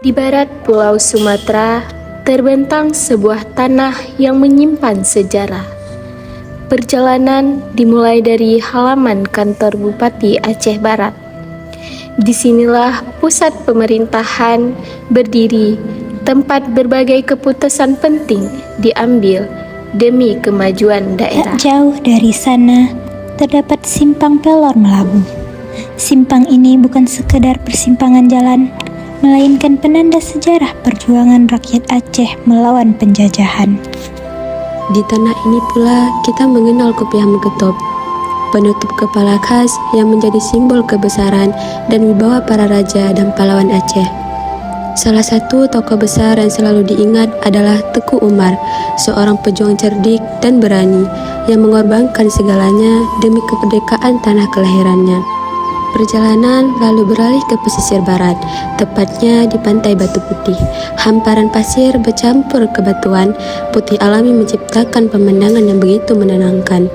Di barat Pulau Sumatera, terbentang sebuah tanah yang menyimpan sejarah. Perjalanan dimulai dari halaman kantor Bupati Aceh Barat. Disinilah pusat pemerintahan berdiri, tempat berbagai keputusan penting diambil demi kemajuan daerah. Tak jauh dari sana, terdapat simpang Pelor Melabu. Simpang ini bukan sekedar persimpangan jalan, melainkan penanda sejarah perjuangan rakyat Aceh melawan penjajahan. Di tanah ini pula kita mengenal kopiah Megetop, penutup kepala khas yang menjadi simbol kebesaran dan wibawa para raja dan pahlawan Aceh. Salah satu tokoh besar yang selalu diingat adalah Teku Umar, seorang pejuang cerdik dan berani yang mengorbankan segalanya demi kemerdekaan tanah kelahirannya. Perjalanan lalu beralih ke pesisir barat, tepatnya di pantai Batu Putih. Hamparan pasir bercampur kebatuan putih alami menciptakan pemandangan yang begitu menenangkan.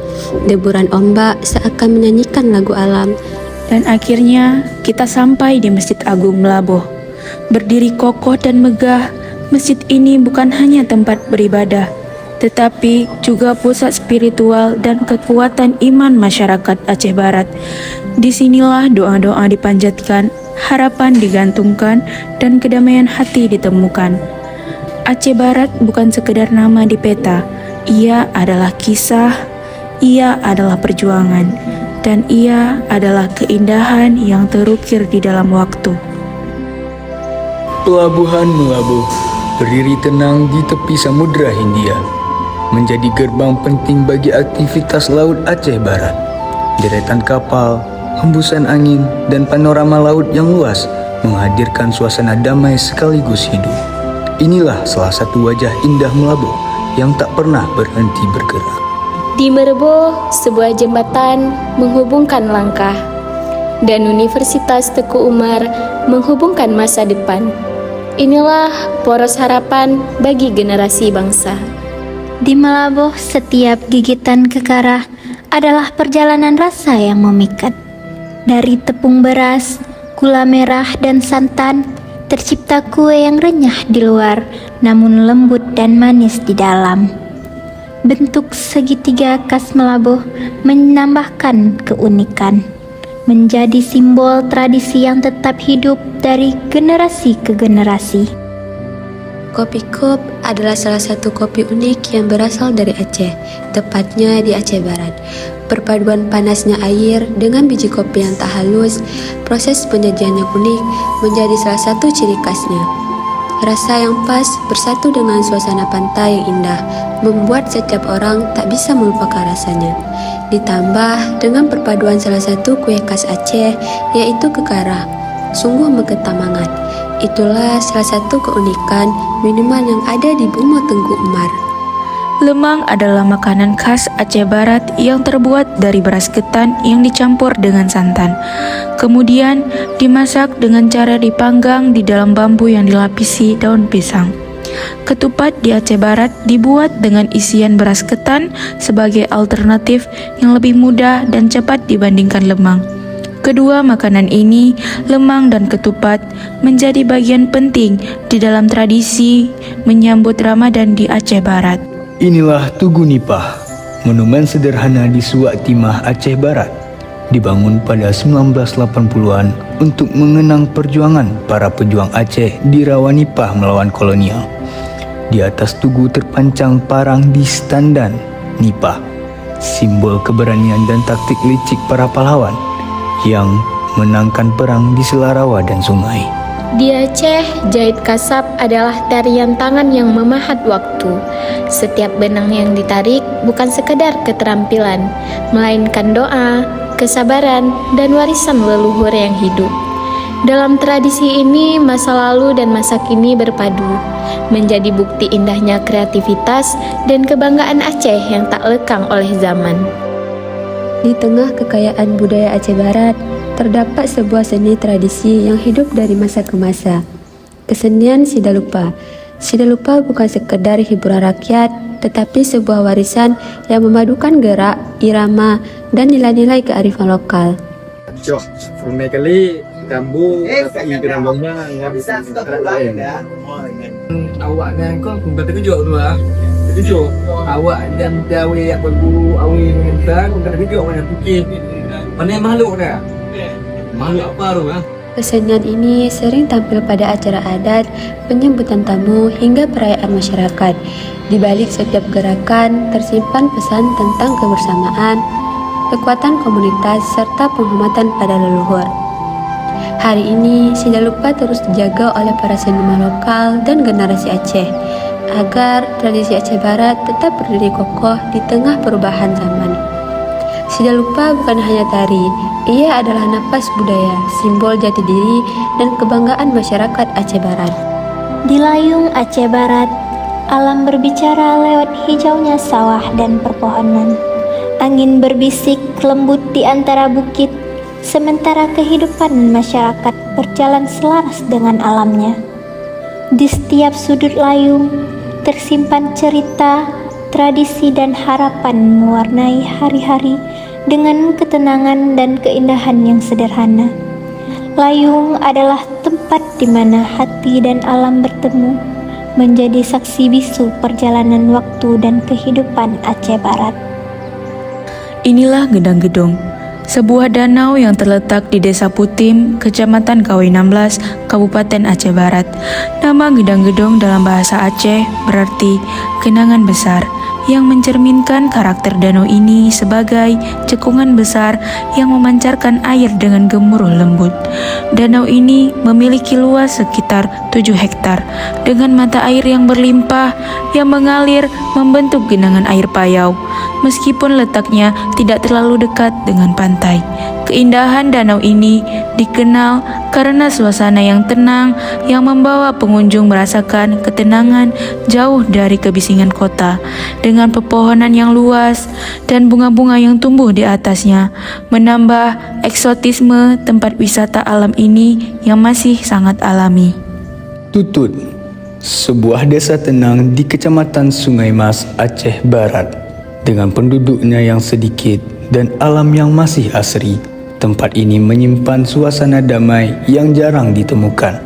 Deburan ombak seakan menyanyikan lagu alam. Dan akhirnya kita sampai di Masjid Agung Melaboh. Berdiri kokoh dan megah, masjid ini bukan hanya tempat beribadah, tetapi juga pusat spiritual dan kekuatan iman masyarakat Aceh Barat. Disinilah doa-doa dipanjatkan, harapan digantungkan, dan kedamaian hati ditemukan. Aceh Barat bukan sekedar nama di peta, ia adalah kisah, ia adalah perjuangan, dan ia adalah keindahan yang terukir di dalam waktu. Pelabuhan Melabuh berdiri tenang di tepi Samudra Hindia, menjadi gerbang penting bagi aktivitas laut Aceh Barat. Deretan kapal, hembusan angin, dan panorama laut yang luas menghadirkan suasana damai sekaligus hidup. Inilah salah satu wajah indah Melabuh yang tak pernah berhenti bergerak. Di Merbau, sebuah jembatan menghubungkan langkah, dan Universitas Teku Umar menghubungkan masa depan. Inilah poros harapan bagi generasi bangsa. Di Melaboh, setiap gigitan kekarah adalah perjalanan rasa yang memikat. Dari tepung beras, gula merah, dan santan, tercipta kue yang renyah di luar, namun lembut dan manis di dalam. Bentuk segitiga khas Melaboh menambahkan keunikan, menjadi simbol tradisi yang tetap hidup dari generasi ke generasi. Kopi Kop adalah salah satu kopi unik yang berasal dari Aceh, tepatnya di Aceh Barat. Perpaduan panasnya air dengan biji kopi yang tak halus, proses penyajian yang unik menjadi salah satu ciri khasnya. Rasa yang pas bersatu dengan suasana pantai yang indah, membuat setiap orang tak bisa melupakan rasanya. Ditambah dengan perpaduan salah satu kue khas Aceh, yaitu kekarah, sungguh menggeta mangat. Itulah salah satu keunikan minuman yang ada di Bumi Tengku Umar. Lemang adalah makanan khas Aceh Barat yang terbuat dari beras ketan yang dicampur dengan santan. Kemudian dimasak dengan cara dipanggang di dalam bambu yang dilapisi daun pisang. Ketupat di Aceh Barat dibuat dengan isian beras ketan sebagai alternatif yang lebih mudah dan cepat dibandingkan lemang. Kedua makanan ini, lemang dan ketupat, menjadi bagian penting di dalam tradisi menyambut Ramadan di Aceh Barat. Inilah Tugu Nipah, monumen sederhana di Suak Timah, Aceh Barat, dibangun pada 1980-an untuk mengenang perjuangan para pejuang Aceh di rawa Nipah melawan kolonial. Di atas tugu terpancang parang di Standan Nipah, simbol keberanian dan taktik licik para pahlawan yang menangkan perang di Selarawa dan sungai. Di Aceh, jahit kasab adalah tarian tangan yang memahat waktu. Setiap benang yang ditarik bukan sekedar keterampilan, melainkan doa, kesabaran, dan warisan leluhur yang hidup. Dalam tradisi ini, masa lalu dan masa kini berpadu, menjadi bukti indahnya kreativitas dan kebanggaan Aceh yang tak lekang oleh zaman. Di tengah kekayaan budaya Aceh Barat, terdapat sebuah seni tradisi yang hidup dari masa ke masa. Kesenian Sidalupa. Sidalupa bukan sekedar hiburan rakyat, tetapi sebuah warisan yang memadukan gerak, irama, dan nilai-nilai kearifan lokal. Cok, rumah kali gambu tapi kerambangnya ngabis lain. Awak dan kau pun terkejut tu lah. Terkejut. Awak dan dawe yang berbulu awi mengentar, kau terkejut mana fikir. Mana yang makhluk dah? Makhluk apa tu lah? Kesenian ini sering tampil pada acara adat, penyambutan tamu, hingga perayaan masyarakat. Di balik setiap gerakan tersimpan pesan tentang kebersamaan, kekuatan komunitas, serta penghormatan pada leluhur. Hari ini tidak lupa terus dijaga oleh para seniman lokal dan generasi Aceh, agar tradisi Aceh Barat tetap berdiri kokoh di tengah perubahan zaman. Tidak lupa bukan hanya tari, ia adalah napas budaya, simbol jati diri dan kebanggaan masyarakat Aceh Barat. Di layung Aceh Barat, alam berbicara lewat hijaunya sawah dan perpohonan. Angin berbisik lembut di antara bukit, sementara kehidupan masyarakat berjalan selaras dengan alamnya. Di setiap sudut layung tersimpan cerita, tradisi dan harapan mewarnai hari-hari dengan ketenangan dan keindahan yang sederhana. Layung adalah tempat di mana hati dan alam bertemu, menjadi saksi bisu perjalanan waktu dan kehidupan Aceh Barat. Inilah Gedang Gedong, sebuah danau yang terletak di Desa Putim, Kecamatan Kawi 16, Kabupaten Aceh Barat. Nama Gedang Gedong dalam bahasa Aceh berarti kenangan besar, yang mencerminkan karakter danau ini sebagai cekungan besar yang memancarkan air dengan gemuruh lembut. Danau ini memiliki luas sekitar 7 hektar dengan mata air yang berlimpah yang mengalir membentuk genangan air payau. Meskipun letaknya tidak terlalu dekat dengan pantai, keindahan danau ini dikenal karena suasana yang tenang yang membawa pengunjung merasakan ketenangan jauh dari kebisingan kota, dengan pepohonan yang luas dan bunga-bunga yang tumbuh di atasnya, menambah eksotisme tempat wisata alam ini yang masih sangat alami. Tutut, sebuah desa tenang di Kecamatan Sungai Mas, Aceh Barat. Dengan penduduknya yang sedikit dan alam yang masih asri, tempat ini menyimpan suasana damai yang jarang ditemukan.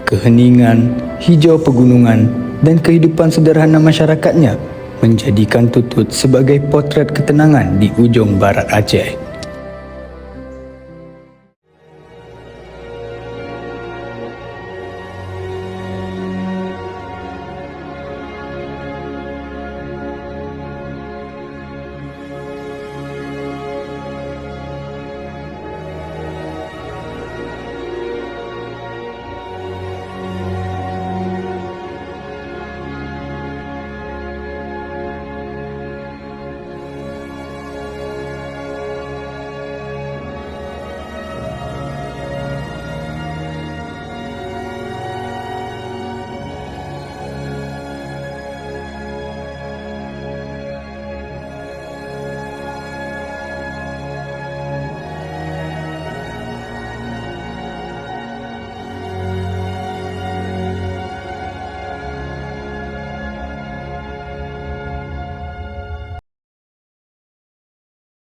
Keheningan, hijau pegunungan, dan kehidupan sederhana masyarakatnya menjadikan Tutut sebagai potret ketenangan di ujung barat Aceh.